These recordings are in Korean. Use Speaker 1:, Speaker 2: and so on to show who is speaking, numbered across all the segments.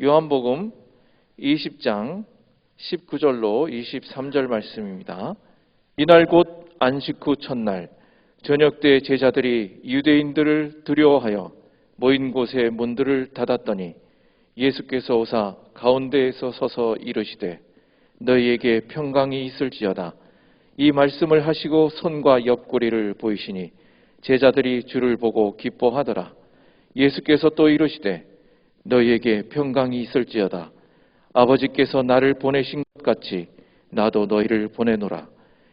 Speaker 1: 요한복음 20장 19절로 23절 말씀입니다. 이날 곧 안식 후 첫날 저녁 때 제자들이 유대인들을 두려워하여 모인 곳에 문들을 닫았더니 예수께서 오사 가운데에서 서서 이르시되 너희에게 평강이 있을지어다. 이 말씀을 하시고 손과 옆구리를 보이시니 제자들이 주를 보고 기뻐하더라. 예수께서 또 이르시되 너희에게 평강이 있을지어다. 아버지께서 나를 보내신 것 같이 나도 너희를 보내노라.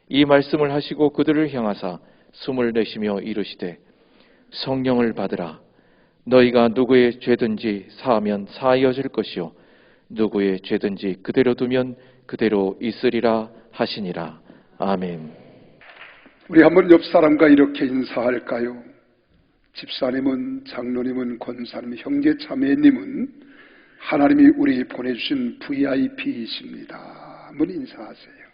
Speaker 1: 이 말씀을 하시고 그들을 향하사 숨을 내쉬며 이르시되 성령을 받으라. 너희가 누구의 죄든지 사하면 사하여질 것이요 누구의 죄든지 그대로 두면 그대로 있으리라 하시니라. 아멘.
Speaker 2: 우리 한번 옆 사람과 이렇게 인사할까요? 집사님은, 장로님은, 권사님, 형제 자매님은 하나님이 우리 보내주신 VIP이십니다. 한번 인사하세요.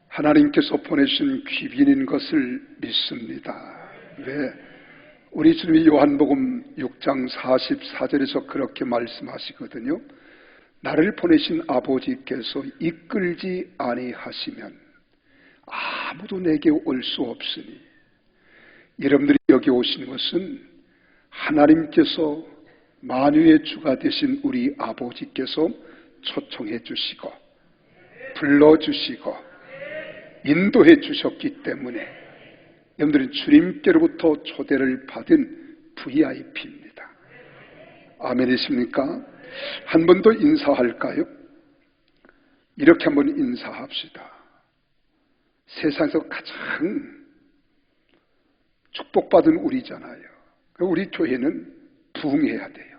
Speaker 2: 하나님께서 보내주신 귀빈인 것을 믿습니다. 왜? 우리 주님이 요한복음 6장 44절에서 그렇게 말씀하시거든요. 나를 보내신 아버지께서 이끌지 아니하시면 아무도 내게 올 수 없으니, 여러분들이 여기 오신 것은 하나님께서 만유의 주가 되신 우리 아버지께서 초청해 주시고 불러주시고 인도해 주셨기 때문에 여러분들은 주님께로부터 초대를 받은 VIP입니다. 아멘이십니까? 한 번 더 인사할까요? 이렇게 한번 인사합시다. 세상에서 가장 축복받은 우리잖아요. 우리 교회는 부흥해야 돼요.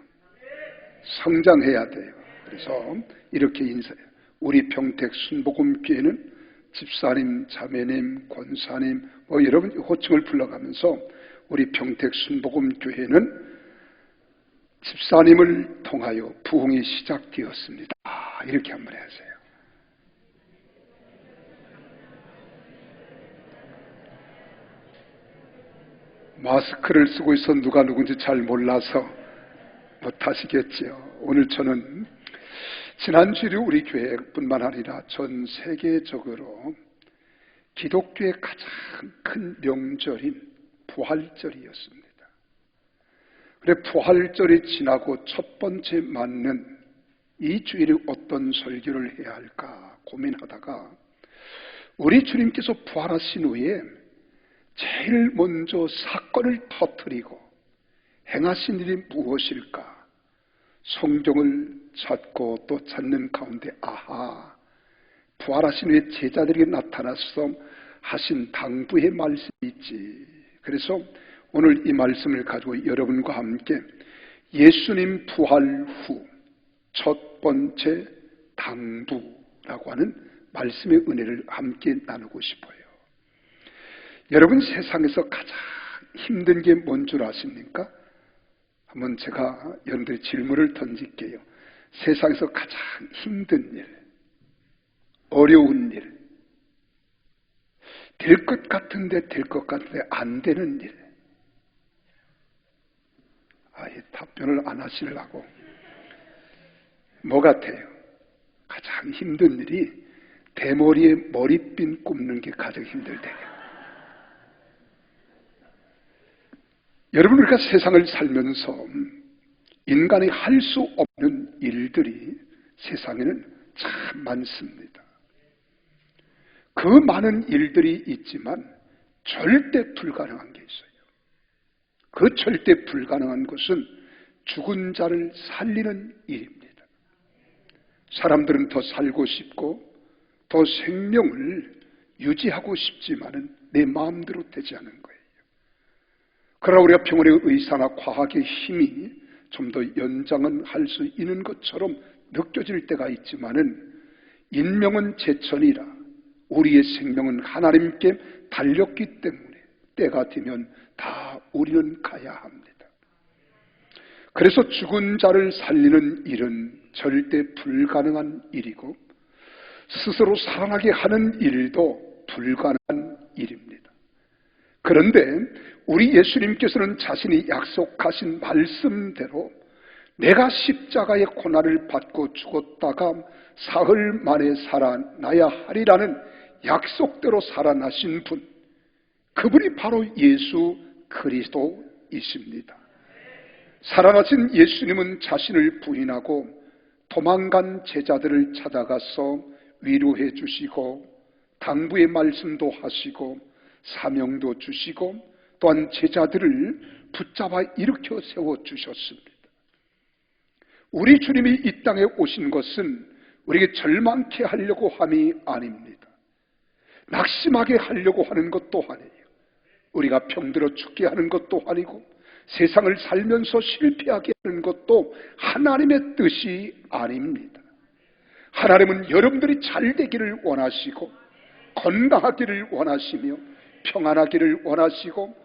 Speaker 2: 성장해야 돼요. 그래서 이렇게 인사해요. 우리 평택 순복음교회는 집사님, 자매님, 권사님, 여러분 호칭을 불러가면서 우리 평택 순복음교회는 집사님을 통하여 부흥이 시작되었습니다. 이렇게 한번 하세요. 마스크를 쓰고 있어 누가 누군지 잘 몰라서 못하시겠지요. 오늘 저는 지난주에 우리 교회뿐만 아니라 전 세계적으로 기독교의 가장 큰 명절인 부활절이었습니다. 그래, 부활절이 지나고 첫 번째 맞는 이 주일에 어떤 설교를 해야 할까 고민하다가 우리 주님께서 부활하신 후에 제일 먼저 사건을 터뜨리고 행하신 일이 무엇일까 성경을 찾고 또 찾는 가운데 아하, 부활하신 후에 제자들에게 나타나서 하신 당부의 말씀이 있지. 그래서 오늘 이 말씀을 가지고 여러분과 함께 예수님 부활 후 첫 번째 당부라고 하는 말씀의 은혜를 함께 나누고 싶어요. 여러분, 세상에서 가장 힘든 게 뭔 줄 아십니까? 한번 제가 여러분들의 질문을 던질게요. 세상에서 가장 힘든 일, 어려운 일, 될 것 같은데 될 것 같은데 안 되는 일. 아예 답변을 안 하시려고. 뭐 같아요? 가장 힘든 일이 대머리에 머리핀 꼽는 게 가장 힘들대요. 여러분, 우리가 세상을 살면서 인간이 할 수 없는 일들이 세상에는 참 많습니다. 그 많은 일들이 있지만 절대 불가능한 게 있어요. 그 절대 불가능한 것은 죽은 자를 살리는 일입니다. 사람들은 더 살고 싶고 더 생명을 유지하고 싶지만은 내 마음대로 되지 않은 거예요. 그러나 우리가 병원의 의사나 과학의 힘이 좀 더 연장은 할 수 있는 것처럼 느껴질 때가 있지만은 인명은 제천이라 우리의 생명은 하나님께 달렸기 때문에 때가 되면 다 우리는 가야 합니다. 그래서 죽은 자를 살리는 일은 절대 불가능한 일이고 스스로 살아나게 하는 일도 불가능한 일입니다. 그런데 우리 예수님께서는 자신이 약속하신 말씀대로 내가 십자가의 고난을 받고 죽었다가 사흘 만에 살아나야 하리라는 약속대로 살아나신 분, 그분이 바로 예수 그리스도이십니다. 살아나신 예수님은 자신을 부인하고 도망간 제자들을 찾아가서 위로해 주시고 당부의 말씀도 하시고 사명도 주시고 또한 제자들을 붙잡아 일으켜 세워주셨습니다. 우리 주님이 이 땅에 오신 것은 우리에게 절망케 하려고 함이 아닙니다. 낙심하게 하려고 하는 것도 아니에요. 우리가 병들어 죽게 하는 것도 아니고 세상을 살면서 실패하게 하는 것도 하나님의 뜻이 아닙니다. 하나님은 여러분들이 잘 되기를 원하시고 건강하기를 원하시며 평안하기를 원하시고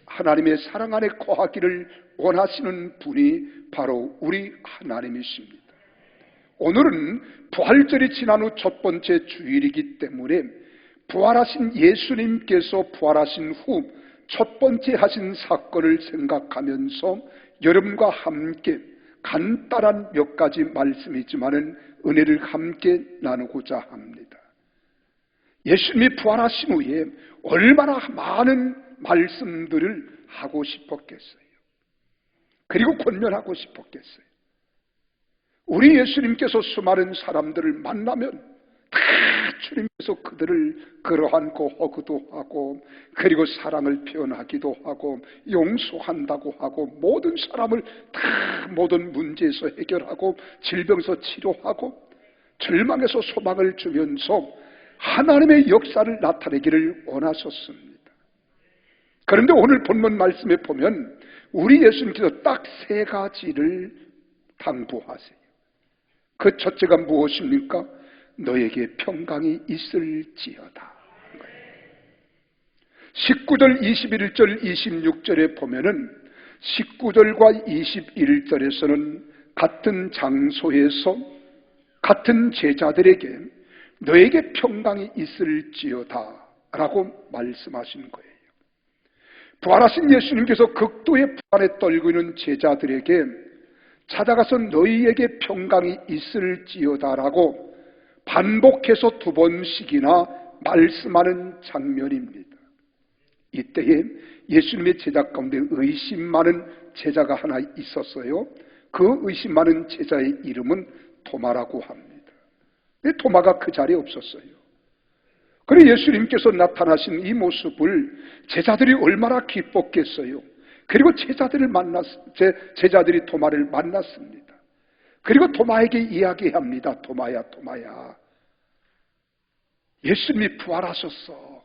Speaker 2: 하나님의 사랑 안에 거하기를 원하시는 분이 바로 우리 하나님이십니다. 오늘은 부활절이 지난 후 첫 번째 주일이기 때문에 부활하신 예수님께서 부활하신 후 첫 번째 하신 사건을 생각하면서 여러분과 함께 간단한 몇 가지 말씀이지만은 은혜를 함께 나누고자 합니다. 예수님이 부활하신 후에 얼마나 많은 말씀들을 하고 싶었겠어요. 그리고 권면하고 싶었겠어요. 우리 예수님께서 수많은 사람들을 만나면 다 주님께서 그들을 끌어안고 허그도 하고 그리고 사랑을 표현하기도 하고 용서한다고 하고 모든 사람을 다 모든 문제에서 해결하고 질병에서 치료하고 절망에서 소망을 주면서 하나님의 역사를 나타내기를 원하셨습니다. 그런데 오늘 본문 말씀에 보면 우리 예수님께서 딱 세 가지를 당부하세요. 그 첫째가 무엇입니까? 너에게 평강이 있을지어다. 19절, 21절, 26절에 보면은 19절과 21절에서는 같은 장소에서 같은 제자들에게 너에게 평강이 있을지어다 라고 말씀하신 거예요. 부활하신 예수님께서 극도의 불안에 떨고 있는 제자들에게 찾아가서 너희에게 평강이 있을지어다라고 반복해서 두 번씩이나 말씀하는 장면입니다. 이때에 예수님의 제자 가운데 의심 많은 제자가 하나 있었어요. 그 의심 많은 제자의 이름은 도마라고 합니다. 근데 도마가 그 자리에 없었어요. 그래 예수님께서 나타나신 이 모습을 제자들이 얼마나 기뻤겠어요. 그리고 제자들이 도마를 만났습니다. 그리고 도마에게 이야기합니다. 도마야, 도마야. 예수님이 부활하셨어.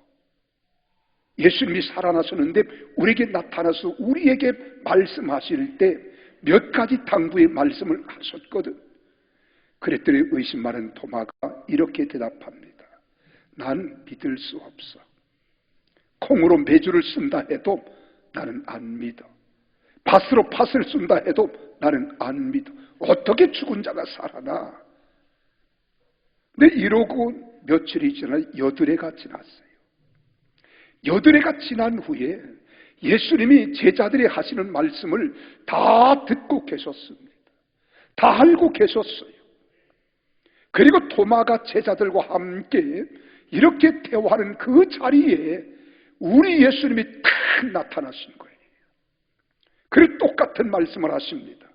Speaker 2: 예수님이 살아나셨는데 우리에게 나타나서 우리에게 말씀하실 때 몇 가지 당부의 말씀을 하셨거든. 그랬더니 의심 많은 도마가 이렇게 대답합니다. 난 믿을 수 없어. 콩으로 메주를 쓴다 해도 나는 안 믿어. 밭으로 팥을 쓴다 해도 나는 안 믿어. 어떻게 죽은 자가 살아나? 근데 이러고 며칠이 지나 여드레가 지났어요. 여드레가 지난 후에 예수님이 제자들이 하시는 말씀을 다 듣고 계셨습니다. 다 알고 계셨어요. 그리고 도마가 제자들과 함께 이렇게 대화하는 그 자리에 우리 예수님이 딱 나타나신 거예요. 그리고 똑같은 말씀을 하십니다.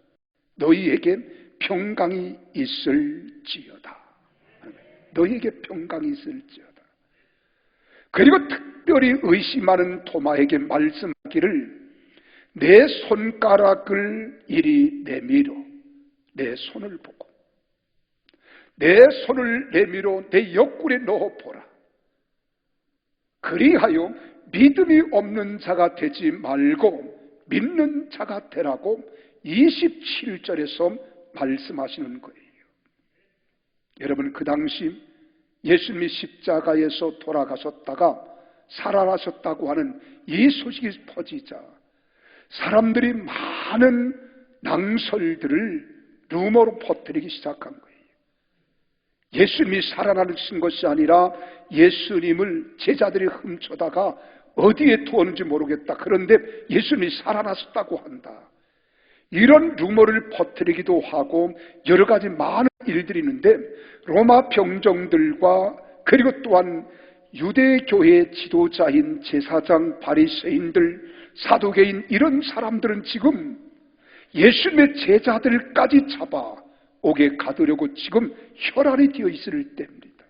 Speaker 2: 너희에게 평강이 있을지어다. 너희에게 평강이 있을지어다. 그리고 특별히 의심하는 도마에게 말씀하기를 내 손가락을 이리 내밀어 내 손을 보고 내 손을 내밀어 내 옆구리에 넣어보라. 그리하여 믿음이 없는 자가 되지 말고 믿는 자가 되라고 27절에서 말씀하시는 거예요. 여러분, 그 당시 예수님이 십자가에서 돌아가셨다가 살아나셨다고 하는 이 소식이 퍼지자 사람들이 많은 낭설들을 루머로 퍼뜨리기 시작한 거예요. 예수님이 살아나신 것이 아니라 예수님을 제자들이 훔쳐다가 어디에 두었는지 모르겠다. 그런데 예수님이 살아나셨다고 한다. 이런 루머를 퍼뜨리기도 하고 여러 가지 많은 일들이 있는데, 로마 병정들과 그리고 또한 유대교회의 지도자인 제사장, 바리새인들, 사두개인, 이런 사람들은 지금 예수님의 제자들까지 잡아 옥에 가두려고 지금 혈안이 되어 있을 때입니다.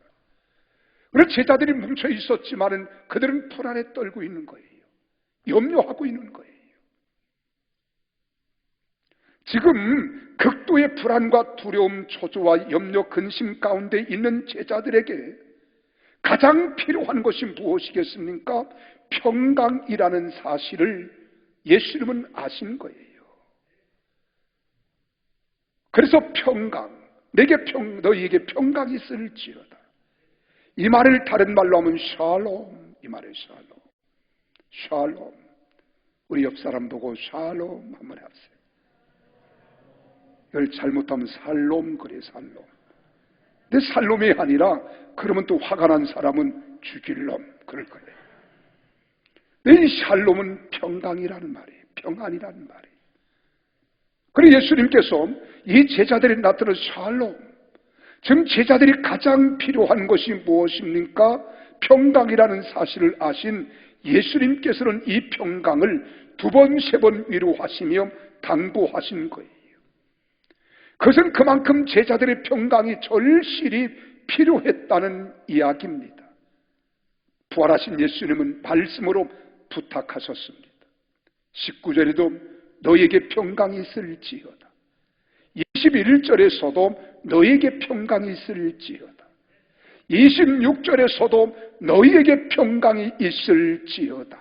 Speaker 2: 그래서 제자들이 뭉쳐 있었지만은 그들은 불안에 떨고 있는 거예요. 염려하고 있는 거예요. 지금 극도의 불안과 두려움, 초조와 염려, 근심 가운데 있는 제자들에게 가장 필요한 것이 무엇이겠습니까? 평강이라는 사실을 예수님은 아신 거예요. 그래서 평강, 너희에게 평강이 있을지어다. 이 말을 다른 말로 하면 샬롬, 이 말을 샬롬. 샬롬. 우리 옆 사람 보고 샬롬 한번 해보세요. 이걸 잘못하면 살롬 그래, 살롬. 근데 살롬이 아니라 그러면 또 화가 난 사람은 죽일 놈 그럴 거예요. 근데 이 샬롬은 평강이라는 말이에요. 평안이라는 말이에요. 그리고 예수님께서 이 제자들이 나타난 샬롬, 지금 제자들이 가장 필요한 것이 무엇입니까? 평강이라는 사실을 아신 예수님께서는 이 평강을 2번, 3번 위로하시며 당부하신 거예요. 그것은 그만큼 제자들의 평강이 절실히 필요했다는 이야기입니다. 부활하신 예수님은 말씀으로 부탁하셨습니다. 19절에도 너희에게 평강이 있을지어다. 21절에서도 너희에게 평강이 있을지어다. 26절에서도 너희에게 평강이 있을지어다.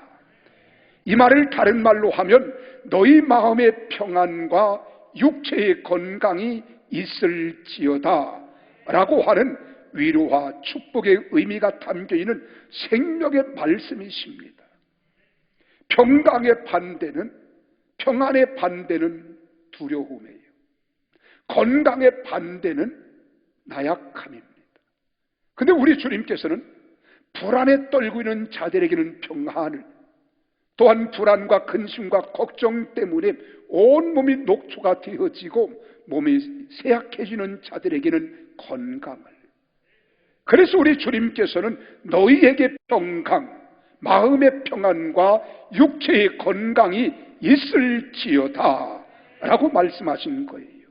Speaker 2: 이 말을 다른 말로 하면 너희 마음의 평안과 육체의 건강이 있을지어다 라고 하는 위로와 축복의 의미가 담겨있는 생명의 말씀이십니다. 평강의 반대는, 평안의 반대는 두려움이에요. 건강의 반대는 나약함입니다. 그런데 우리 주님께서는 불안에 떨고 있는 자들에게는 평안을, 또한 불안과 근심과 걱정 때문에 온몸이 녹초가 되어지고 몸이 쇠약해지는 자들에게는 건강을, 그래서 우리 주님께서는 너희에게 평강, 마음의 평안과 육체의 건강이 있을지어다 라고 말씀하신 거예요.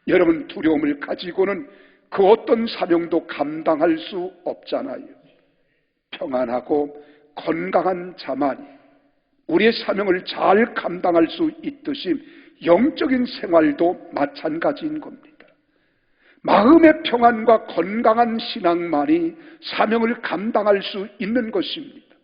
Speaker 2: 여러분, 두려움을 가지고는 그 어떤 사명도 감당할 수 없잖아요. 평안하고 건강한 자만이 우리의 사명을 잘 감당할 수 있듯이 영적인 생활도 마찬가지인 겁니다. 마음의 평안과 건강한 신앙만이 사명을 감당할 수 있는 것입니다.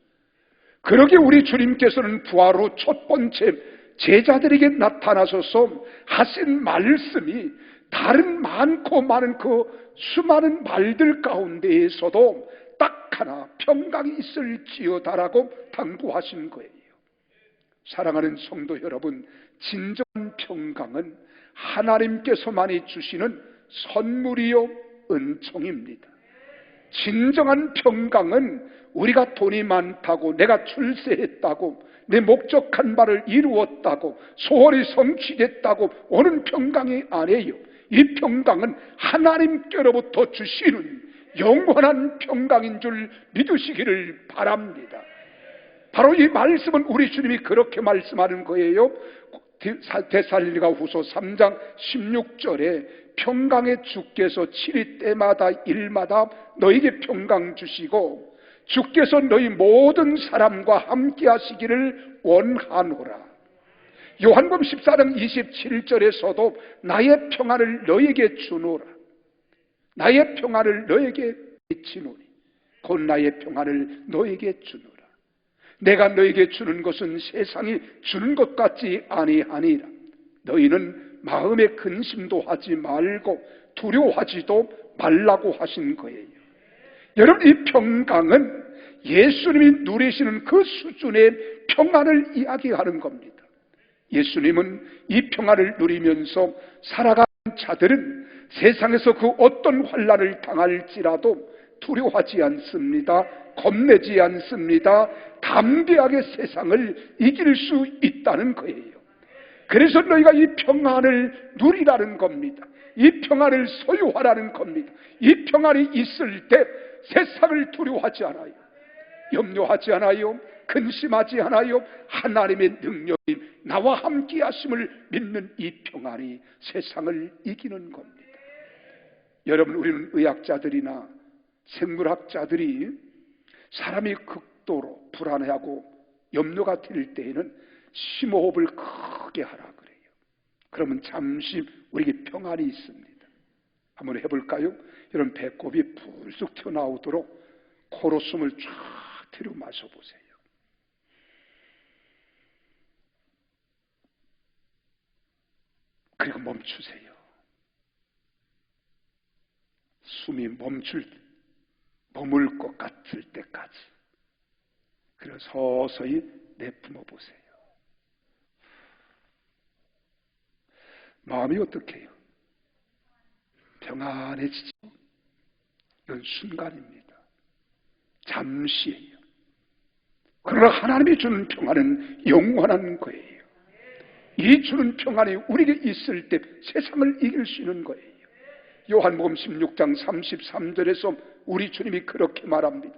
Speaker 2: 그러기에 우리 주님께서는 부활 후 첫 번째 제자들에게 나타나셔서 하신 말씀이 다른 많고 많은 그 수많은 말들 가운데에서도 딱 하나 평강이 있을지어다라고 당부하신 거예요. 사랑하는 성도 여러분, 진정한 평강은 하나님께서만이 주시는 선물이요 은총입니다. 진정한 평강은 우리가 돈이 많다고, 내가 출세했다고, 내 목적한 바를 이루었다고, 소원이 성취됐다고 오는 평강이 아니에요. 이 평강은 하나님께로부터 주시는 영원한 평강인 줄 믿으시기를 바랍니다. 바로 이 말씀은 우리 주님이 그렇게 말씀하는 거예요. 데살로니가 후서 3장 16절에 평강의 주께서 7일 때마다 일마다 너에게 평강 주시고 주께서 너희 모든 사람과 함께 하시기를 원하노라. 요한복음 14장 27절에서도 나의 평안을 너에게 주노라. 나의 평안을 너에게 미치노니 곧 나의 평안을 너에게 주노라. 내가 너에게 주는 것은 세상이 주는 것 같지 아니하니라. 너희는 마음에 근심도 하지 말고 두려워하지도 말라고 하신 거예요. 여러분, 이 평강은 예수님이 누리시는 그 수준의 평안을 이야기하는 겁니다. 예수님은 이 평안을 누리면서 살아가는 자들은 세상에서 그 어떤 환난을 당할지라도 두려워하지 않습니다. 겁내지 않습니다. 담대하게 세상을 이길 수 있다는 거예요. 그래서 너희가 이 평안을 누리라는 겁니다. 이 평안을 소유하라는 겁니다. 이 평안이 있을 때 세상을 두려워하지 않아요. 염려하지 않아요. 근심하지 않아요. 하나님의 능력이 나와 함께 하심을 믿는 이 평안이 세상을 이기는 겁니다. 여러분, 우리는 의학자들이나 생물학자들이 사람이 극도로 불안해하고 염려가 될 때에는 심호흡을 크게 하라 그래요. 그러면 잠시 우리에게 평안이 있습니다. 한번 해볼까요? 여러분, 배꼽이 불쑥 튀어나오도록 코로 숨을 쫙 들여 마셔보세요. 그리고 멈추세요. 숨이 머물 것 같을 때까지. 그리고 서서히 내뿜어 보세요. 마음이 어떻게요? 평안해지죠? 이건 순간입니다. 잠시예요. 그러나 하나님이 주는 평안은 영원한 거예요. 이 주는 평안이 우리에게 있을 때 세상을 이길 수 있는 거예요. 요한복음 16장 33절에서 우리 주님이 그렇게 말합니다.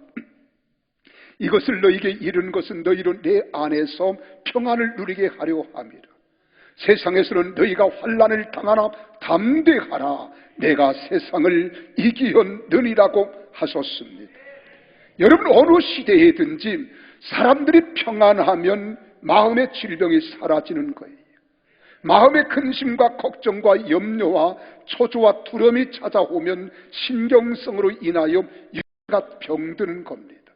Speaker 2: 이것을 너희에게 이른 것은 너희로 내 안에서 평안을 누리게 하려 함이라. 세상에서는 너희가 환난을 당하나 담대하라. 내가 세상을 이기었느니라고 하셨습니다. 여러분, 어느 시대에든지 사람들이 평안하면 마음의 질병이 사라지는 거예요. 마음의 근심과 걱정과 염려와 초조와 두려움이 찾아오면 신경성으로 인하여 육체가 병드는 겁니다.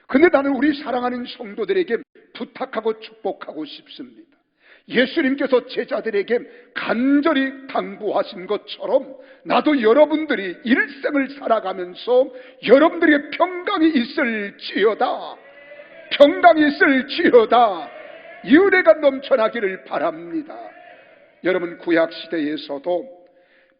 Speaker 2: 근데 나는 우리 사랑하는 성도들에게 부탁하고 축복하고 싶습니다. 예수님께서 제자들에게 간절히 당부하신 것처럼 나도 여러분들이 일생을 살아가면서 여러분들에게 평강이 있을지어다, 평강이 있을지어다, 이 은혜가 넘쳐나기를 바랍니다. 여러분, 구약시대에서도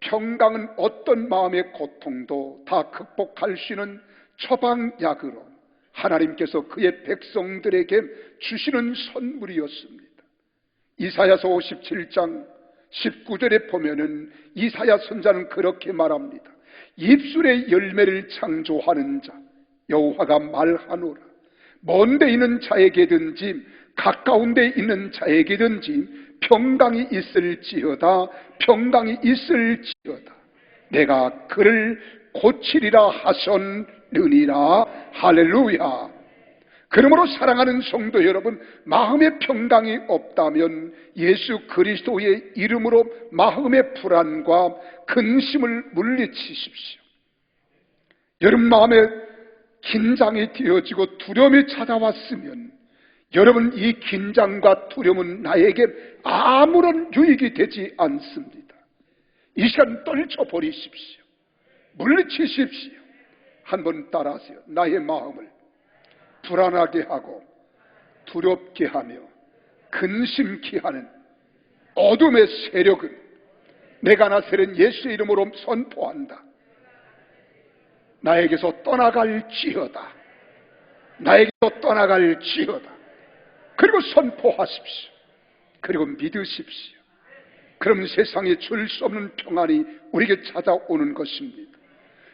Speaker 2: 평강은 어떤 마음의 고통도 다 극복할 수 있는 처방약으로 하나님께서 그의 백성들에게 주시는 선물이었습니다. 이사야서 57장 19절에 보면은 이사야 선자는 그렇게 말합니다. 입술의 열매를 창조하는 자 여호와가 말하노라. 먼 데 있는 자에게든지 가까운 데 있는 자에게든지 평강이 있을지어다, 평강이 있을지어다. 내가 그를 고치리라 하셨느니라. 할렐루야. 그러므로 사랑하는 성도 여러분, 마음의 평강이 없다면 예수 그리스도의 이름으로 마음의 불안과 근심을 물리치십시오. 여러분, 마음에 긴장이 되어지고 두려움이 찾아왔으면 여러분, 이 긴장과 두려움은 나에게 아무런 유익이 되지 않습니다. 이 시간 떨쳐버리십시오. 물리치십시오. 한번 따라하세요. 나의 마음을 불안하게 하고 두렵게 하며 근심케 하는 어둠의 세력은 내가 나서는 예수의 이름으로 선포한다. 나에게서 떠나갈지어다. 나에게서 떠나갈지어다. 그리고 선포하십시오. 그리고 믿으십시오. 그럼 세상에 줄 수 없는 평안이 우리에게 찾아오는 것입니다.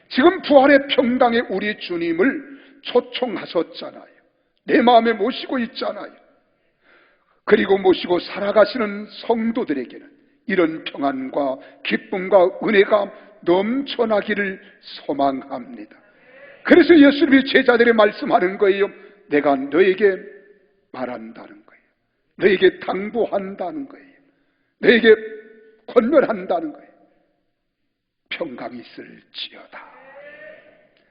Speaker 2: 지금 부활의 평강에 우리 주님을 초청하셨잖아요. 내 마음에 모시고 있잖아요. 그리고 모시고 살아가시는 성도들에게는 이런 평안과 기쁨과 은혜가 넘쳐나기를 소망합니다. 그래서 예수님이 제자들에게 말씀하는 거예요. 내가 너에게 말한다는 거예요. 너에게 당부한다는 거예요. 너에게 권면한다는 거예요. 평강이 있을지어다.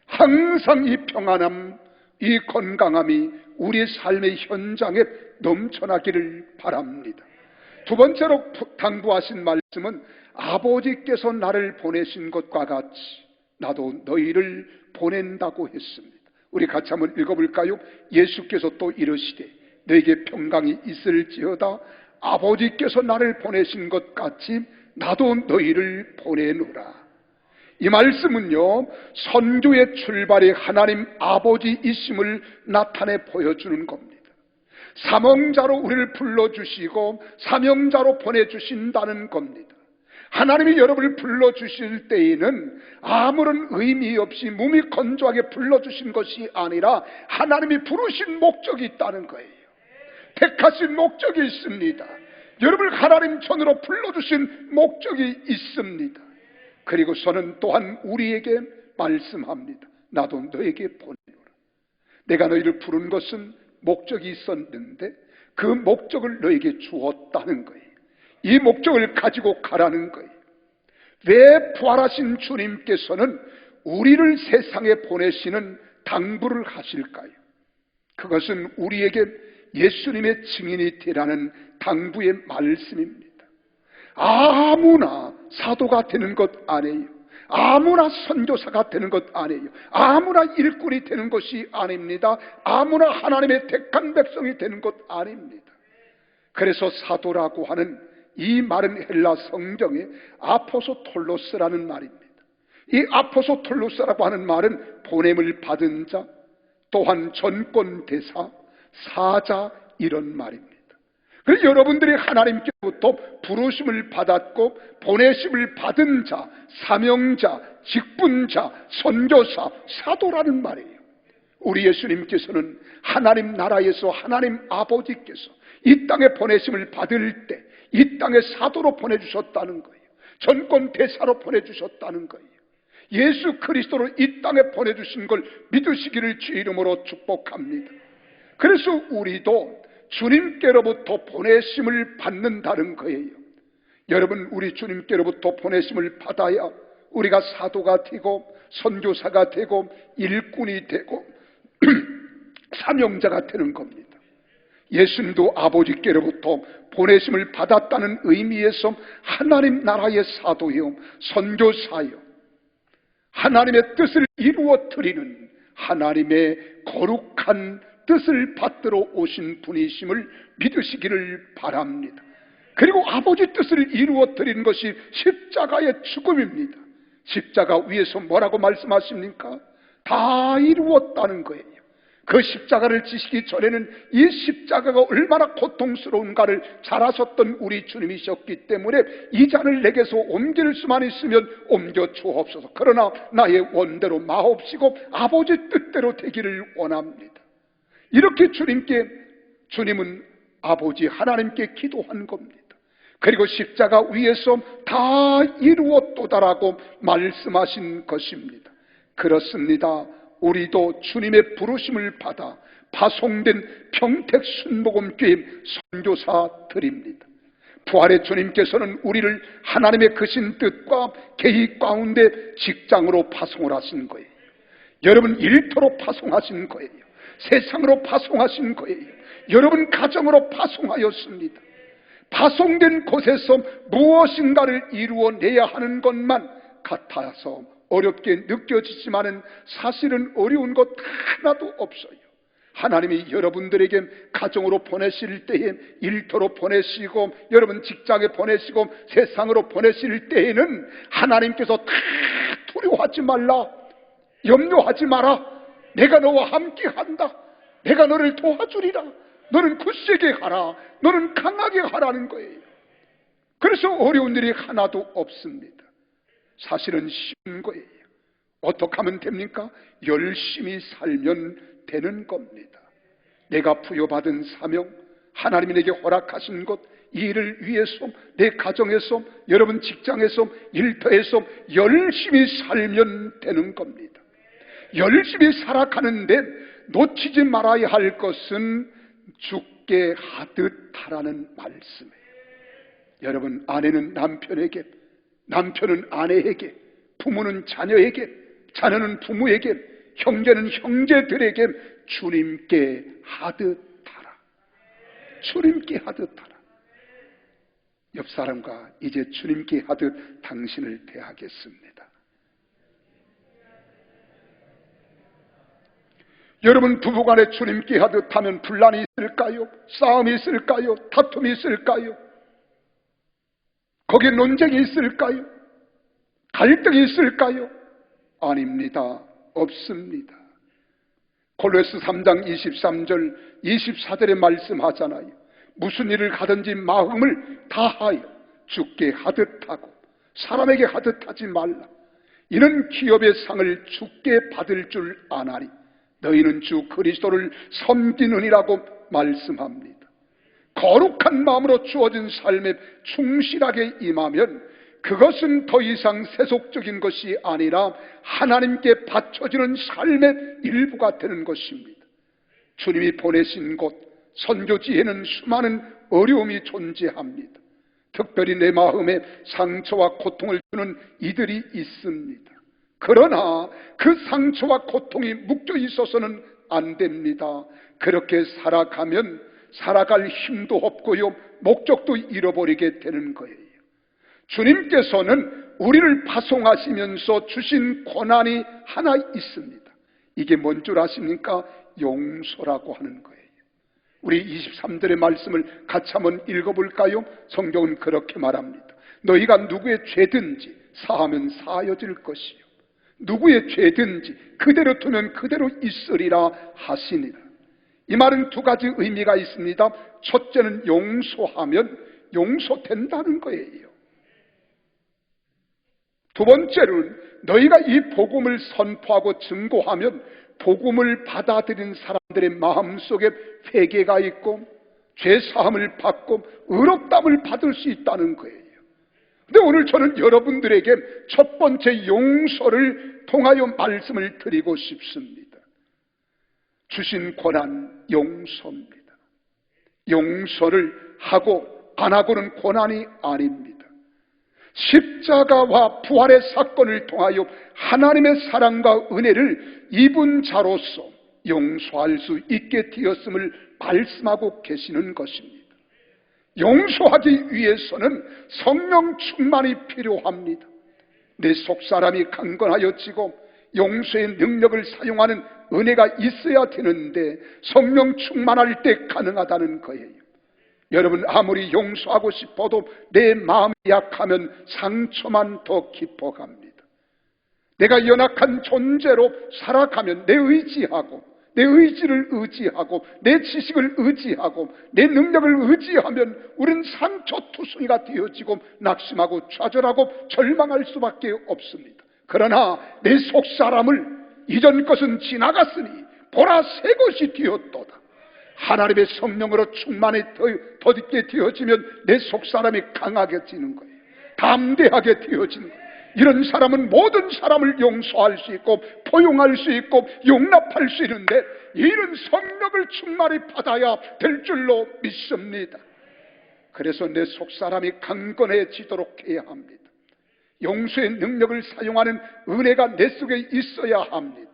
Speaker 2: 항상 이 평안함, 이 건강함이 우리 삶의 현장에 넘쳐나기를 바랍니다. 두 번째로 당부하신 말씀은 아버지께서 나를 보내신 것과 같이 나도 너희를 보낸다고 했습니다. 우리 같이 한번 읽어볼까요? 예수께서 또 이르시되 너에게 평강이 있을지어다. 아버지께서 나를 보내신 것 같이 나도 너희를 보내노라. 이 말씀은요, 선교의 출발이 하나님 아버지이심을 나타내 보여주는 겁니다. 사명자로 우리를 불러주시고 사명자로 보내주신다는 겁니다. 하나님이 여러분을 불러주실 때에는 아무런 의미 없이 몸이 건조하게 불러주신 것이 아니라 하나님이 부르신 목적이 있다는 거예요. 택하신 목적이 있습니다. 여러분을 하나님 손으로 불러주신 목적이 있습니다. 그리고서는 또한 우리에게 말씀합니다. 나도 너에게 보내노라. 내가 너희를 부른 것은 목적이 있었는데 그 목적을 너에게 주었다는 거예요. 이 목적을 가지고 가라는 거예요. 왜 부활하신 주님께서는 우리를 세상에 보내시는 당부를 하실까요? 그것은 우리에게 예수님의 증인이 되라는 당부의 말씀입니다. 아무나 사도가 되는 것 아니에요. 아무나 선교사가 되는 것 아니에요. 아무나 일꾼이 되는 것이 아닙니다. 아무나 하나님의 택한 백성이 되는 것 아닙니다. 그래서 사도라고 하는 이 말은 헬라 성경에 아포스톨로스라는 말입니다. 이 아포스톨로스라고 하는 말은 보냄을 받은 자, 또한 전권대사, 사자 이런 말입니다. 그래서 여러분들이 하나님께로부터 부르심을 받았고 보내심을 받은 자, 사명자, 직분자, 선교사, 사도라는 말이에요. 우리 예수님께서는 하나님 나라에서 하나님 아버지께서 이 땅에 보내심을 받을 때 이 땅에 사도로 보내주셨다는 거예요. 전권 대사로 보내주셨다는 거예요. 예수 그리스도로 이 땅에 보내주신 걸 믿으시기를 주 이름으로 축복합니다. 그래서 우리도 주님께로부터 보내심을 받는다는 거예요. 여러분, 우리 주님께로부터 보내심을 받아야 우리가 사도가 되고 선교사가 되고 일꾼이 되고 사명자가 되는 겁니다. 예수님도 아버지께로부터 보내심을 받았다는 의미에서 하나님 나라의 사도요, 선교사요, 하나님의 뜻을 이루어 드리는 하나님의 거룩한 뜻을 받들어 오신 분이심을 믿으시기를 바랍니다. 그리고 아버지 뜻을 이루어 드리는 것이 십자가의 죽음입니다. 십자가 위에서 뭐라고 말씀하십니까? 다 이루었다는 거예요. 그 십자가를 지시기 전에는 이 십자가가 얼마나 고통스러운가를 잘 아셨던 우리 주님이셨기 때문에 이 잔을 내게서 옮길 수만 있으면 옮겨 주옵소서. 그러나 나의 원대로 마옵시고 아버지 뜻대로 되기를 원합니다. 이렇게 주님은 아버지 하나님께 기도한 겁니다. 그리고 십자가 위에서 다 이루었도다라고 말씀하신 것입니다. 그렇습니다. 우리도 주님의 부르심을 받아 파송된 평택순복음교회 선교사들입니다. 부활의 주님께서는 우리를 하나님의 크신 뜻과 계획 가운데 직장으로 파송을 하신 거예요. 여러분 일터로 파송하신 거예요. 세상으로 파송하신 거예요. 여러분 가정으로 파송하였습니다. 파송된 곳에서 무엇인가를 이루어내야 하는 것만 같아서 어렵게 느껴지지만은 사실은 어려운 것 하나도 없어요. 하나님이 여러분들에게 가정으로 보내실 때에 일터로 보내시고 여러분 직장에 보내시고 세상으로 보내실 때에는 하나님께서 다 두려워하지 말라, 염려하지 마라, 내가 너와 함께 한다, 내가 너를 도와주리라, 너는 굳세게 하라, 너는 강하게 하라는 거예요. 그래서 어려운 일이 하나도 없습니다. 사실은 쉬운 거예요. 어떻게 하면 됩니까? 열심히 살면 되는 겁니다. 내가 부여받은 사명, 하나님이 내게 허락하신 것, 이 일을 위해서 내 가정에서 여러분 직장에서 일터에서 열심히 살면 되는 겁니다. 열심히 살아가는데 놓치지 말아야 할 것은 죽게 하듯 하라는 말씀이에요. 여러분, 아내는 남편에게, 남편은 아내에게, 부모는 자녀에게, 자녀는 부모에게, 형제는 형제들에게 주님께 하듯 하라. 주님께 하듯 하라. 옆 사람과 이제 주님께 하듯 당신을 대하겠습니다. 여러분 부부간에 주님께 하듯 하면 분란이 있을까요? 싸움이 있을까요? 다툼이 있을까요? 거기에 논쟁이 있을까요? 갈등이 있을까요? 아닙니다. 없습니다. 골로새 3장 23절 24절에 말씀하잖아요. 무슨 일을 하든지 마음을 다하여 주께 하듯 하고 사람에게 하듯 하지 말라. 이는 기업의 상을 주께 받을 줄 아나니 너희는 주 그리스도를 섬기느니라고 말씀합니다. 거룩한 마음으로 주어진 삶에 충실하게 임하면 그것은 더 이상 세속적인 것이 아니라 하나님께 바쳐지는 삶의 일부가 되는 것입니다. 주님이 보내신 곳 선교지에는 수많은 어려움이 존재합니다. 특별히 내 마음에 상처와 고통을 주는 이들이 있습니다. 그러나 그 상처와 고통이 묶여 있어서는 안 됩니다. 그렇게 살아가면 살아갈 힘도 없고요, 목적도 잃어버리게 되는 거예요. 주님께서는 우리를 파송하시면서 주신 권한이 하나 있습니다. 이게 뭔 줄 아십니까? 용서라고 하는 거예요. 우리 23절의 말씀을 같이 한번 읽어볼까요? 성경은 그렇게 말합니다. 너희가 누구의 죄든지 사하면 사하여질 것이요 누구의 죄든지 그대로 두면 그대로 있으리라 하시니라. 이 말은 두 가지 의미가 있습니다. 첫째는 용서하면 용서된다는 거예요. 두 번째는 너희가 이 복음을 선포하고 증거하면 복음을 받아들인 사람들의 마음속에 회개가 있고 죄사함을 받고 의롭다함을 받을 수 있다는 거예요. 근데 오늘 저는 여러분들에게 첫 번째 용서를 통하여 말씀을 드리고 싶습니다. 주신 권한 용서입니다. 용서를 하고 안 하고는 권한이 아닙니다. 십자가와 부활의 사건을 통하여 하나님의 사랑과 은혜를 입은 자로서 용서할 수 있게 되었음을 말씀하고 계시는 것입니다. 용서하기 위해서는 성령 충만이 필요합니다. 내 속사람이 강건하여지고 용서의 능력을 사용하는 은혜가 있어야 되는데 성령 충만할 때 가능하다는 거예요. 여러분, 아무리 용서하고 싶어도 내 마음이 약하면 상처만 더 깊어갑니다. 내가 연약한 존재로 살아가면 내 의지를 의지하고 내 지식을 의지하고 내 능력을 의지하면 우리는 상처투성이가 되어지고 낙심하고 좌절하고 절망할 수밖에 없습니다. 그러나 내 속사람을 이전 것은 지나갔으니 보라 새 것이 되었도다. 하나님의 성령으로 충만히 더듬게 되어지면 내 속사람이 강하게지는 거예요. 담대하게 되어지는 거예요. 이런 사람은 모든 사람을 용서할 수 있고 포용할 수 있고 용납할 수 있는데 이런 성령을 충만히 받아야 될 줄로 믿습니다. 그래서 내 속사람이 강건해지도록 해야 합니다. 용서의 능력을 사용하는 은혜가 내 속에 있어야 합니다.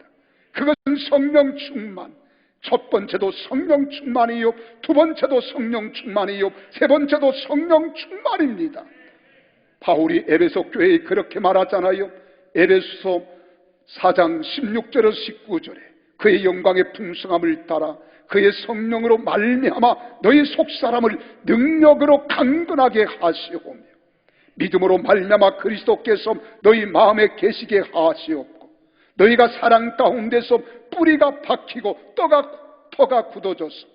Speaker 2: 그것은 성령 충만. 첫 번째도 성령 충만이요, 두 번째도 성령 충만이요, 세 번째도 성령 충만입니다. 바울이 에베소 교회에 그렇게 말하잖아요. 에베소 4장 16절에서 19절에 그의 영광의 풍성함을 따라 그의 성령으로 말미암아 너희 속사람을 능력으로 강건하게 하시오며 믿음으로 말미암아 그리스도께서 너희 마음에 계시게 하시옵고 너희가 사랑 가운데서 뿌리가 박히고 터가 굳어져서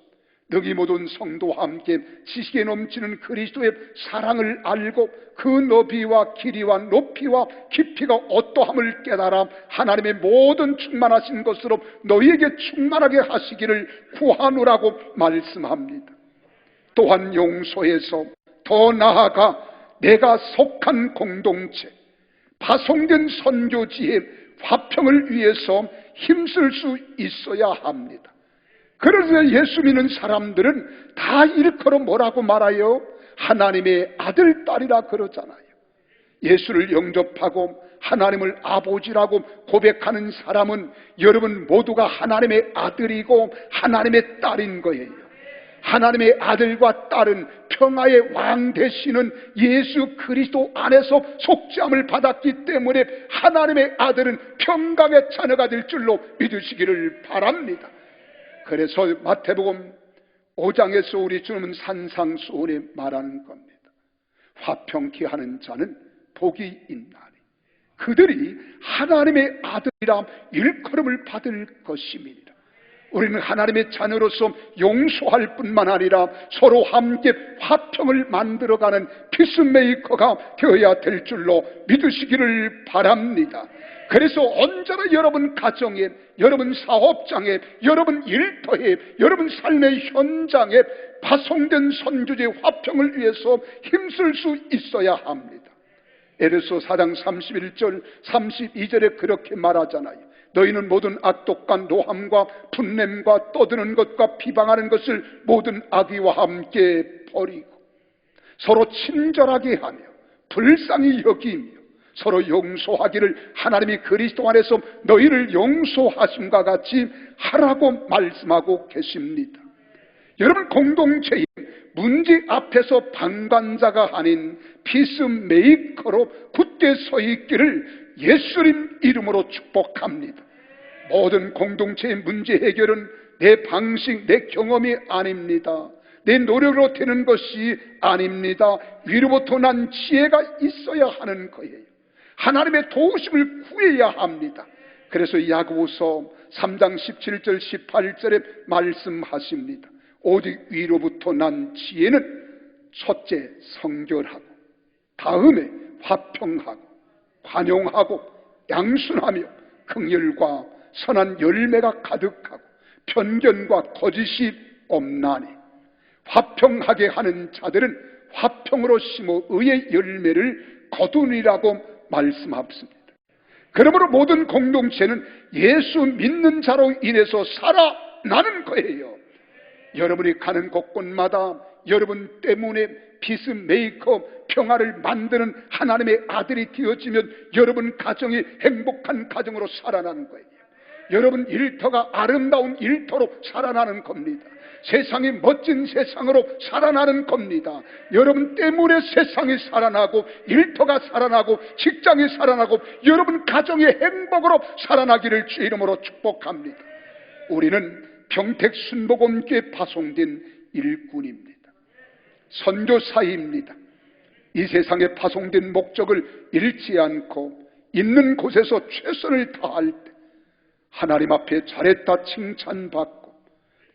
Speaker 2: 너희 모든 성도와 함께 지식에 넘치는 그리스도의 사랑을 알고 그 너비와 길이와 높이와 깊이가 어떠함을 깨달아 하나님의 모든 충만하신 것으로 너희에게 충만하게 하시기를 구하노라고 말씀합니다. 또한 용서해서 더 나아가 내가 속한 공동체, 파송된 선교지의 화평을 위해서 힘쓸 수 있어야 합니다. 그래서 예수 믿는 사람들은 다 일컬어 뭐라고 말해요? 하나님의 아들, 딸이라 그러잖아요. 예수를 영접하고 하나님을 아버지라고 고백하는 사람은 여러분 모두가 하나님의 아들이고 하나님의 딸인 거예요. 하나님의 아들과 딸은 평화의 왕 되시는 예수 그리스도 안에서 속죄함을 받았기 때문에 하나님의 아들은 평강의 자녀가 될 줄로 믿으시기를 바랍니다. 그래서 마태복음 5장에서 우리 주님은 산상수훈에 말하는 겁니다. 화평케 하는 자는 복이 있나니 그들이 하나님의 아들이라 일컬음을 받을 것임이니라. 우리는 하나님의 자녀로서 용서할 뿐만 아니라 서로 함께 화평을 만들어가는 피스메이커가 되어야 될 줄로 믿으시기를 바랍니다. 그래서 언제나 여러분 가정에, 여러분 사업장에, 여러분 일터에, 여러분 삶의 현장에 파송된 선교지의 화평을 위해서 힘쓸 수 있어야 합니다. 에베소 4장 31절 32절에 그렇게 말하잖아요. 너희는 모든 악독과 노함과 분냄과 떠드는 것과 비방하는 것을 모든 악의와 함께 버리고 서로 친절하게 하며 불쌍히 여기며 서로 용서하기를 하나님이 그리스도 안에서 너희를 용서하심과 같이 하라고 말씀하고 계십니다. 여러분, 공동체의 문제 앞에서 방관자가 아닌 피스메이커로 굳게 서 있기를 예수님 이름으로 축복합니다. 모든 공동체의 문제 해결은 내 방식, 내 경험이 아닙니다. 내 노력으로 되는 것이 아닙니다. 위로부터 난 지혜가 있어야 하는 거예요. 하나님의 도우심을 구해야 합니다. 그래서 야고보서 3장 17절 18절에 말씀하십니다. 오직 위로부터 난 지혜는 첫째 성결하고, 다음에 화평하고, 관용하고, 양순하며 긍휼과 선한 열매가 가득하고 편견과 거짓이 없나니 화평하게 하는 자들은 화평으로 심어 의의 열매를 거두니라고 말씀하십니다. 그러므로 모든 공동체는 예수 믿는 자로 인해서 살아나는 거예요. 여러분이 가는 곳곳마다 여러분 때문에 피스메이커, 평화를 만드는 하나님의 아들이 되어지면 여러분 가정이 행복한 가정으로 살아나는 거예요. 여러분 일터가 아름다운 일터로 살아나는 겁니다. 세상이 멋진 세상으로 살아나는 겁니다. 여러분 때문에 세상이 살아나고, 일터가 살아나고, 직장이 살아나고, 여러분 가정의 행복으로 살아나기를 주 이름으로 축복합니다. 우리는 평택순복음교회에 파송된 일꾼입니다. 선교사입니다. 이 세상에 파송된 목적을 잃지 않고 있는 곳에서 최선을 다할 때 하나님 앞에 잘했다 칭찬받고,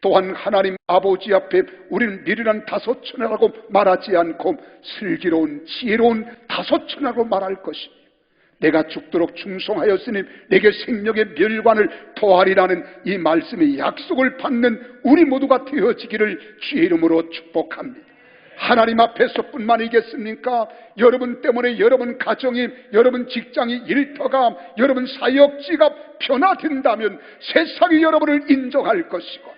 Speaker 2: 또한 하나님 아버지 앞에 우리는 미련한 다섯천하라고 말하지 않고 슬기로운 지혜로운 다섯천하라고 말할 것입니다. 내가 죽도록 충성하였으니 내게 생명의 멸관을 더하리라는 이 말씀의 약속을 받는 우리 모두가 되어지기를 주의 이름으로 축복합니다. 하나님 앞에서뿐만이겠습니까? 여러분 때문에 여러분 가정이, 여러분 직장이, 일터가, 여러분 사역지가 변화된다면 세상이 여러분을 인정할 것이고,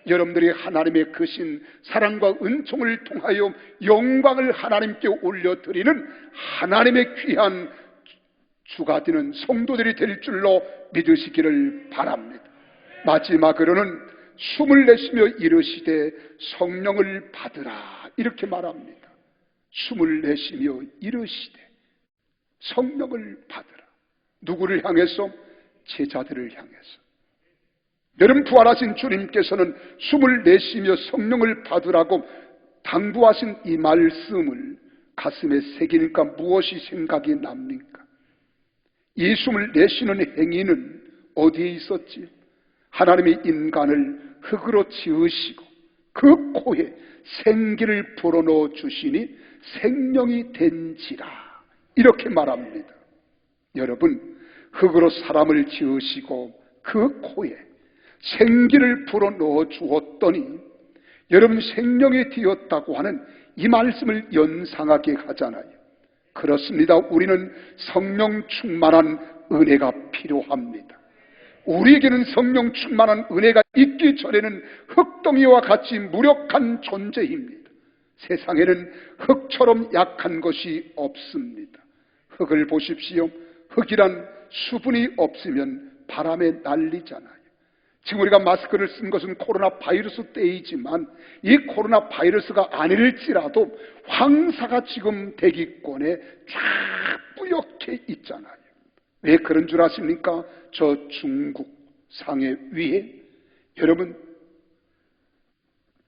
Speaker 2: 여러분들이 하나님의 크신 사랑과 은총을 통하여 영광을 하나님께 올려드리는 하나님의 귀한 주가 되는 성도들이 될 줄로 믿으시기를 바랍니다. 마지막으로는 숨을 내쉬며 이르시되 성령을 받으라, 이렇게 말합니다. 숨을 내쉬며 이르시되 성령을 받으라. 누구를 향해서? 제자들을 향해서. 여러분, 부활하신 주님께서는 숨을 내쉬며 성령을 받으라고 당부하신 이 말씀을 가슴에 새기니까 무엇이 생각이 납니까? 이 숨을 내쉬는 행위는 어디에 있었지? 하나님이 인간을 흙으로 지으시고 그 코에 생기를 불어넣어 주시니 생명이 된지라, 이렇게 말합니다. 여러분, 흙으로 사람을 지으시고 그 코에 생기를 불어넣어 주었더니 여러분 생명이 되었다고 하는 이 말씀을 연상하게 하잖아요. 그렇습니다. 우리는 성령 충만한 은혜가 필요합니다. 우리에게는 성령 충만한 은혜가 있기 전에는 흙덩이와 같이 무력한 존재입니다. 세상에는 흙처럼 약한 것이 없습니다. 흙을 보십시오. 흙이란 수분이 없으면 바람에 날리잖아요. 지금 우리가 마스크를 쓴 것은 코로나 바이러스 때이지만 이 코로나 바이러스가 아닐지라도 황사가 지금 대기권에 쫙 뿌옇게 있잖아요. 왜 그런 줄 아십니까? 저 중국 상해 위에 여러분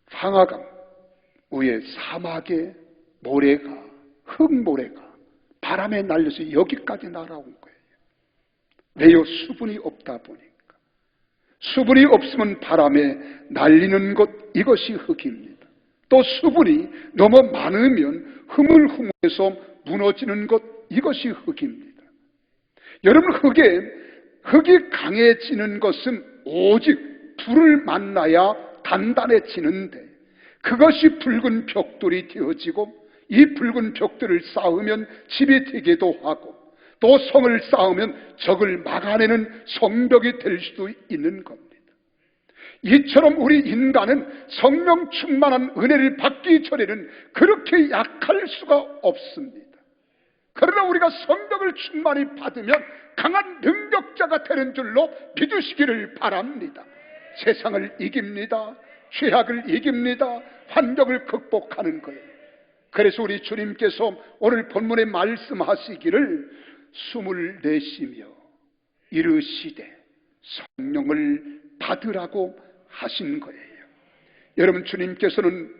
Speaker 2: 황하강 위에 사막의 모래가, 흙모래가 바람에 날려서 여기까지 날아온 거예요. 왜요? 수분이 없다 보니까. 수분이 없으면 바람에 날리는 것, 이것이 흙입니다. 또 수분이 너무 많으면 흐물흐물해서 무너지는 것, 이것이 흙입니다. 여러분, 흙이 강해지는 것은 오직 불을 만나야 단단해지는데, 그것이 붉은 벽돌이 되어지고, 이 붉은 벽돌을 쌓으면 집이 되기도 하고, 또 성을 쌓으면 적을 막아내는 성벽이 될 수도 있는 겁니다. 이처럼 우리 인간은 성령 충만한 은혜를 받기 전에는 그렇게 약할 수가 없습니다. 그러나 우리가 성령을 충만히 받으면 강한 능력자가 되는 줄로 믿으시기를 바랍니다. 세상을 이깁니다. 죄악을 이깁니다. 환경을 극복하는 거예요. 그래서 우리 주님께서 오늘 본문에 말씀하시기를 숨을 내쉬며 이르시되 성령을 받으라고 하신 거예요. 여러분, 주님께서는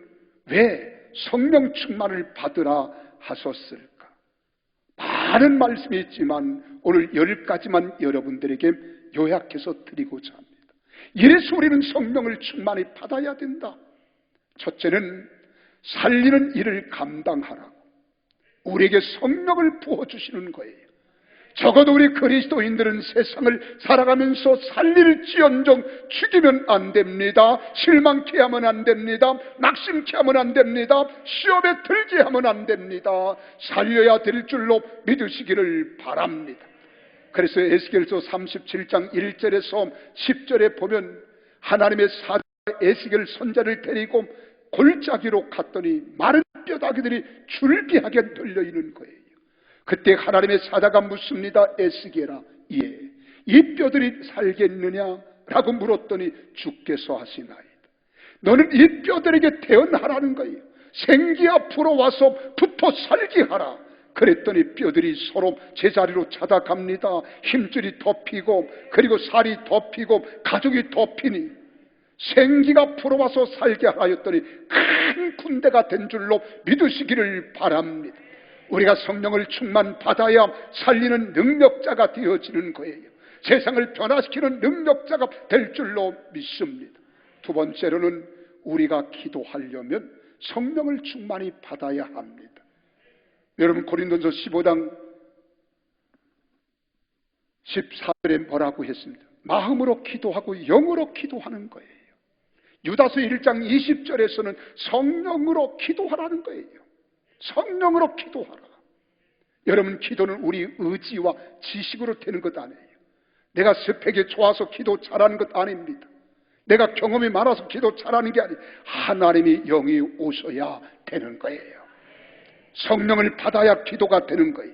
Speaker 2: 왜 성령 충만을 받으라 하셨을까? 많은 말씀이 있지만 오늘 10가지만 여러분들에게 요약해서 드리고자 합니다. 이래서 우리는 성령을 충만히 받아야 된다. 첫째는 살리는 일을 감당하라고 우리에게 성령을 부어주시는 거예요. 적어도 우리 그리스도인들은 세상을 살아가면서 살릴지언정 죽이면 안 됩니다. 실망케 하면 안 됩니다. 낙심케 하면 안 됩니다. 시험에 들게 하면 안 됩니다. 살려야 될 줄로 믿으시기를 바랍니다. 그래서 에스겔서 37장 1절에서 10절에 보면 하나님의 사자 에스겔 선자를 데리고 골짜기로 갔더니 마른 뼈다귀들이 줄기하게 들려있는 거예요. 그때 하나님의 사자가 묻습니다. 에스겔아, 예, 이 뼈들이 살겠느냐? 라고 물었더니 주께서 하시나이다. 너는 이 뼈들에게 태어나라는 거예요. 생기 앞으로 와서 붙어 살게 하라. 그랬더니 뼈들이 서로 제자리로 찾아갑니다. 힘줄이 덮이고 그리고 살이 덮이고 가죽이 덮이니 생기가 앞으로 와서 살게 하였더니 큰 군대가 된 줄로 믿으시기를 바랍니다. 우리가 성령을 충만 받아야 살리는 능력자가 되어지는 거예요. 세상을 변화시키는 능력자가 될 줄로 믿습니다. 두 번째로는 우리가 기도하려면 성령을 충만히 받아야 합니다. 여러분, 고린도서 15장 14절에 뭐라고 했습니다? 마음으로 기도하고 영으로 기도하는 거예요. 유다서 1장 20절에서는 성령으로 기도하라는 거예요. 성령으로 기도하라. 여러분, 기도는 우리 의지와 지식으로 되는 것 아니에요. 내가 스펙이 좋아서 기도 잘하는 것 아닙니다. 내가 경험이 많아서 기도 잘하는 게 아니에요. 하나님이 영이 오셔야 되는 거예요. 성령을 받아야 기도가 되는 거예요.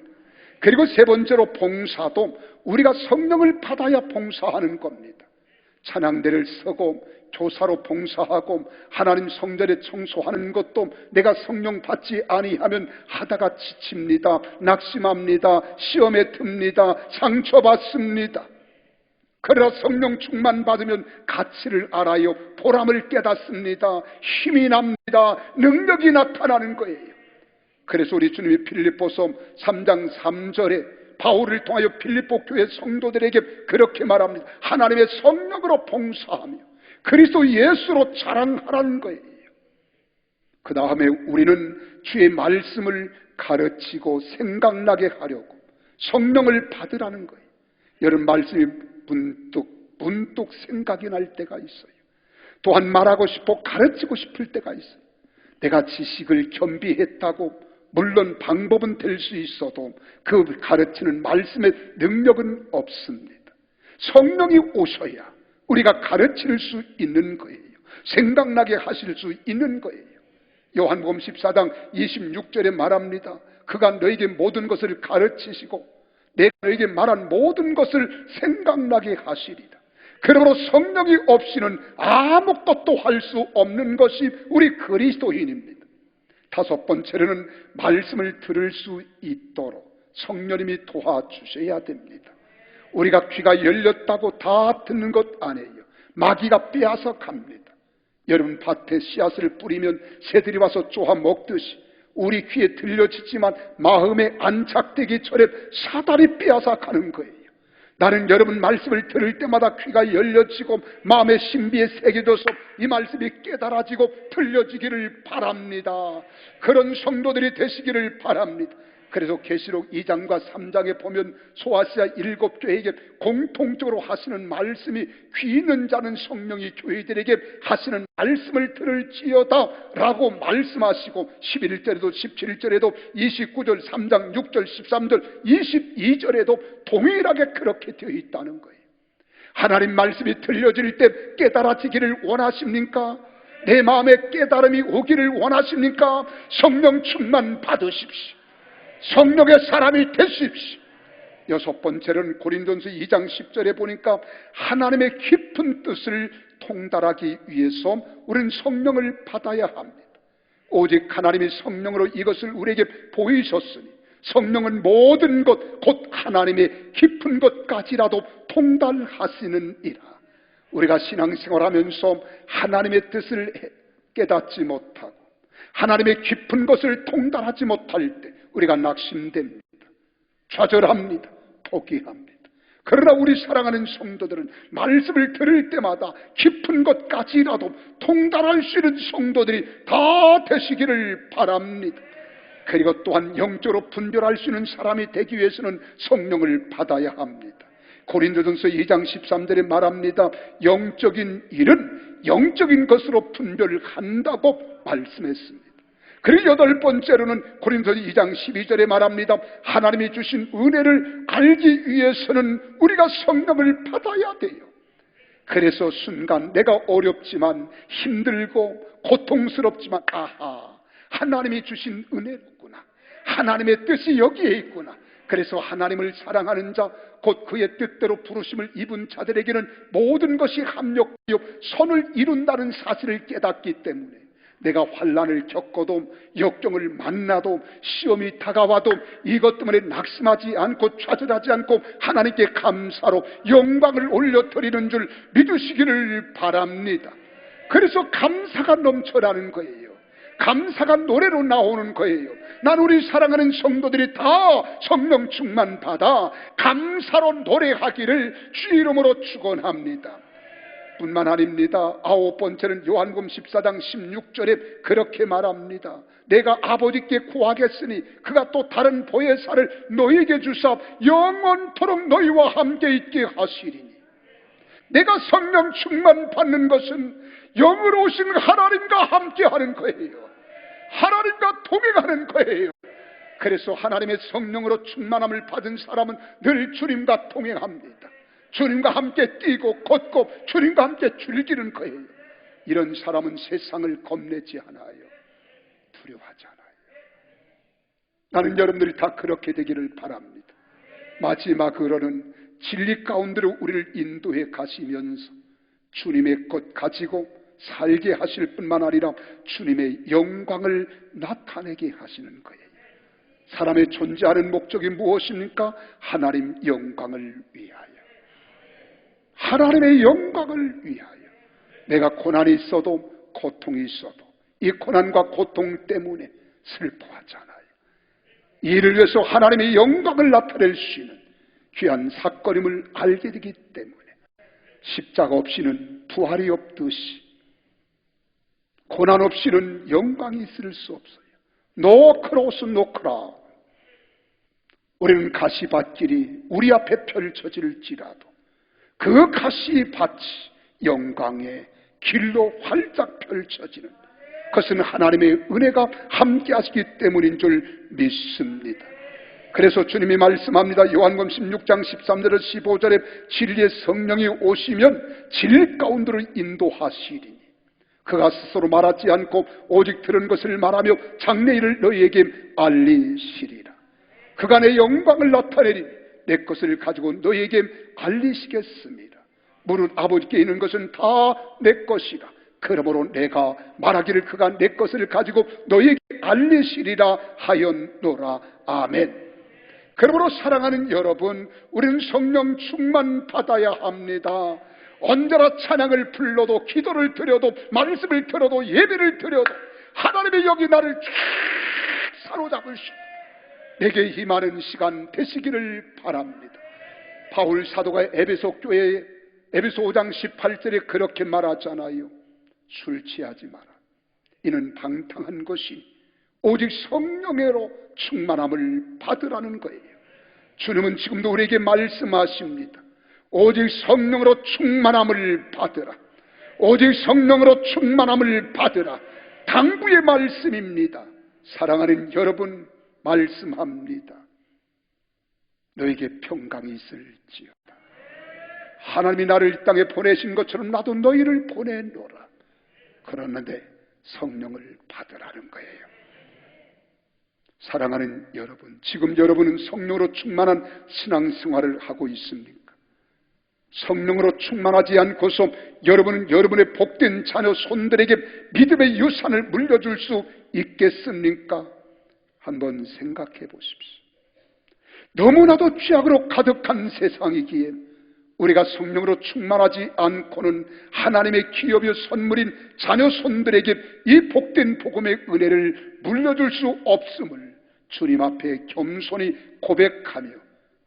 Speaker 2: 그리고 세 번째로 봉사도 우리가 성령을 받아야 봉사하는 겁니다. 찬양대를 서고 교사로 봉사하고 하나님 성전에 청소하는 것도 내가 성령 받지 아니하면 하다가 지칩니다. 낙심합니다. 시험에 듭니다. 상처받습니다. 그러나 성령 충만 받으면 가치를 알아요. 보람을 깨닫습니다. 힘이 납니다. 능력이 나타나는 거예요. 그래서 우리 주님이 빌립보서 3장 3절에 바울을 통하여 빌립보 교회 성도들에게 그렇게 말합니다. 하나님의 성령으로 봉사하며 그리스도 예수로 자랑하라는 거예요. 그 다음에 우리는 주의 말씀을 가르치고 생각나게 하려고 성령을 받으라는 거예요. 여러분, 말씀이 문득 생각이 날 때가 있어요. 또한 말하고 싶고 가르치고 싶을 때가 있어요. 내가 지식을 겸비했다고 물론 방법은 될 수 있어도 그 가르치는 말씀의 능력은 없습니다. 성령이 오셔야 우리가 가르칠 수 있는 거예요. 생각나게 하실 수 있는 거예요. 요한복음 14장 26절에 말합니다. 그가 너에게 모든 것을 가르치시고 내가 너에게 말한 모든 것을 생각나게 하시리라. 그러므로 성령이 없이는 아무것도 할 수 없는 것이 우리 그리스도인입니다. 다섯 번째로는 말씀을 들을 수 있도록 성령님이 도와주셔야 됩니다. 우리가 귀가 열렸다고 다 듣는 것 아니에요. 마귀가 빼앗아 갑니다. 여러분, 밭에 씨앗을 뿌리면 새들이 와서 쪼아 먹듯이 우리 귀에 들려지지만 마음에 안착되기 전에 사단이 빼앗아 가는 거예요. 나는 여러분 말씀을 들을 때마다 귀가 열려지고 마음의 신비에 새겨져서 이 말씀이 깨달아지고 들려지기를 바랍니다. 그런 성도들이 되시기를 바랍니다. 그래서 계시록 2장과 3장에 보면 소아시아 7교회에게 공통적으로 하시는 말씀이 귀 있는 자는 성령이 교회들에게 하시는 말씀을 들을지어다 라고 말씀하시고 11절에도 17절에도 29절 3장 6절 13절 22절에도 동일하게 그렇게 되어 있다는 거예요. 하나님 말씀이 들려질 때 깨달아지기를 원하십니까? 내 마음에 깨달음이 오기를 원하십니까? 성령 충만 받으십시오. 성령의 사람이 되십시오. 6번째는 고린도전서 2장 10절에 보니까 하나님의 깊은 뜻을 통달하기 위해서 우리는 성령을 받아야 합니다. 오직 하나님이 성령으로 이것을 우리에게 보이셨으니 성령은 모든 것 곧 하나님의 깊은 것까지라도 통달하시느니라. 우리가 신앙생활하면서 하나님의 뜻을 깨닫지 못하고 하나님의 깊은 것을 통달하지 못할 때 우리가 낙심됩니다. 좌절합니다. 포기합니다. 그러나 우리 사랑하는 성도들은 말씀을 들을 때마다 깊은 것까지라도 통달할 수 있는 성도들이 다 되시기를 바랍니다. 그리고 또한 영적으로 분별할 수 있는 사람이 되기 위해서는 성령을 받아야 합니다. 고린도전서 2장 13절에 말합니다. 영적인 일은 영적인 것으로 분별한다고 말씀했습니다. 그리고 8번째로는 고린도서 2장 12절에 말합니다. 하나님이 주신 은혜를 알기 위해서는 우리가 성령을 받아야 돼요. 그래서 순간 내가 어렵지만 힘들고 고통스럽지만 하나님이 주신 은혜로구나. 하나님의 뜻이 여기에 있구나. 그래서 하나님을 사랑하는 자, 곧 그의 뜻대로 부르심을 입은 자들에게는 모든 것이 합력하여 선을 이룬다는 사실을 깨닫기 때문에 내가 환난을 겪어도 역경을 만나도 시험이 다가와도 이것 때문에 낙심하지 않고 좌절하지 않고 하나님께 감사로 영광을 올려드리는 줄 믿으시기를 바랍니다. 그래서 감사가 넘쳐나는 거예요. 감사가 노래로 나오는 거예요. 난 우리 사랑하는 성도들이 다 성령 충만 받아 감사로 노래하기를 주 이름으로 축원합니다. 뿐만 아닙니다. 9번째는 요한복음 14장 16절에 그렇게 말합니다. 내가 아버지께 구하겠으니 그가 또 다른 보혜사를 너희에게 주사 영원토록 너희와 함께 있게 하시리니. 내가 성령 충만 받는 것은 영으로 오신 하나님과 함께 하는 거예요. 하나님과 동행하는 거예요. 그래서 하나님의 성령으로 충만함을 받은 사람은 늘 주님과 동행합니다. 주님과 함께 뛰고 걷고 주님과 함께 즐기는 거예요. 이런 사람은 세상을 겁내지 않아요. 두려워하지 않아요. 나는 여러분들이 다 그렇게 되기를 바랍니다. 마지막으로는 진리 가운데로 우리를 인도해 가시면서 주님의 것 가지고 살게 하실 뿐만 아니라 주님의 영광을 나타내게 하시는 거예요. 사람의 존재하는 목적이 무엇입니까? 하나님 영광을 위하여. 하나님의 영광을 위하여. 내가 고난이 있어도 고통이 있어도 이 고난과 고통 때문에 슬퍼하지 않아요. 이를 위해서 하나님의 영광을 나타낼 수 있는 귀한 사건임을 알게 되기 때문에 십자가 없이는 부활이 없듯이 고난 없이는 영광이 있을 수 없어요. No cross, no crown. 우리는 가시밭길이 우리 앞에 펼쳐질지라도 그 가시밭이 영광의 길로 활짝 펼쳐지는 그것은 하나님의 은혜가 함께 하시기 때문인 줄 믿습니다. 그래서 주님이 말씀합니다. 요한복음 16장 13절에서 15절에 진리의 성령이 오시면 진 가운데로 인도하시리니 그가 스스로 말하지 않고 오직 들은 것을 말하며 장래일을 너희에게 알리시리라. 그가 내 영광을 나타내리 내 것을 가지고 너희에게 알리시겠습니다. 무릇 아버지께 있는 것은 다 내 것이라. 그러므로 내가 말하기를 그가 내 것을 가지고 너희에게 알리시리라 하였노라. 아멘. 그러므로 사랑하는 여러분, 우리는 성령 충만 받아야 합니다. 언제나 찬양을 불러도 기도를 드려도 말씀을 들어도 예배를 드려도 하나님의 영이 나를 쫙 사로잡으시고 내게 임하는 시간 되시기를 바랍니다. 바울 사도가 에베소 5장 18절에 그렇게 말하잖아요. 술 취하지 마라. 이는 방탕한 것이 오직 성령으로 충만함을 받으라는 거예요. 주님은 지금도 우리에게 말씀하십니다. 오직 성령으로 충만함을 받으라. 오직 성령으로 충만함을 받으라. 당부의 말씀입니다. 사랑하는 여러분, 말씀합니다. 너에게 평강이 있을지어다. 하나님이 나를 이 땅에 보내신 것처럼 나도 너희를 보내노라. 그러는데 성령을 받으라는 거예요. 사랑하는 여러분, 지금 여러분은 성령으로 충만한 신앙생활을 하고 있습니까? 성령으로 충만하지 않고서 여러분은 여러분의 복된 자녀 손들에게 믿음의 유산을 물려줄 수 있겠습니까? 한번 생각해 보십시오. 너무나도 죄악으로 가득한 세상이기에 우리가 성령으로 충만하지 않고는 하나님의 기업의 선물인 자녀 손들에게 이 복된 복음의 은혜를 물려줄 수 없음을 주님 앞에 겸손히 고백하며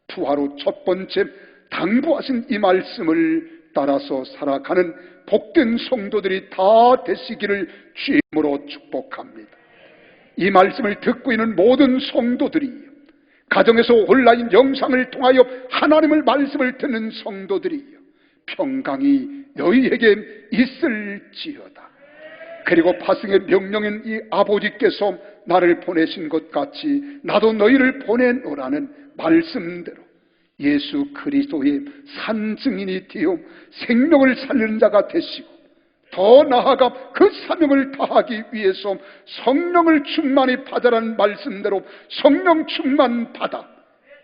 Speaker 2: 부활로 첫 번째 당부하신 이 말씀을 따라서 살아가는 복된 성도들이 다 되시기를 주임으로 축복합니다. 이 말씀을 듣고 있는 모든 성도들이, 가정에서 온라인 영상을 통하여 하나님의 말씀을 듣는 성도들이 평강이 너희에게 있을지어다. 그리고 파승의 명령인 이 아버지께서 나를 보내신 것 같이 나도 너희를 보내노라는 말씀대로 예수 그리스도의 산증인이 되어 생명을 살리는 자가 되시고, 더 나아가 그 사명을 다하기 위해서 성령을 충만히 받으라는 말씀대로 성령 충만 받아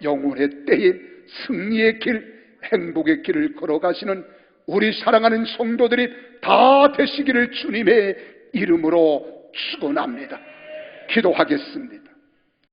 Speaker 2: 영혼의 때에 승리의 길, 행복의 길을 걸어가시는 우리 사랑하는 성도들이 다 되시기를 주님의 이름으로 축원합니다. 기도하겠습니다.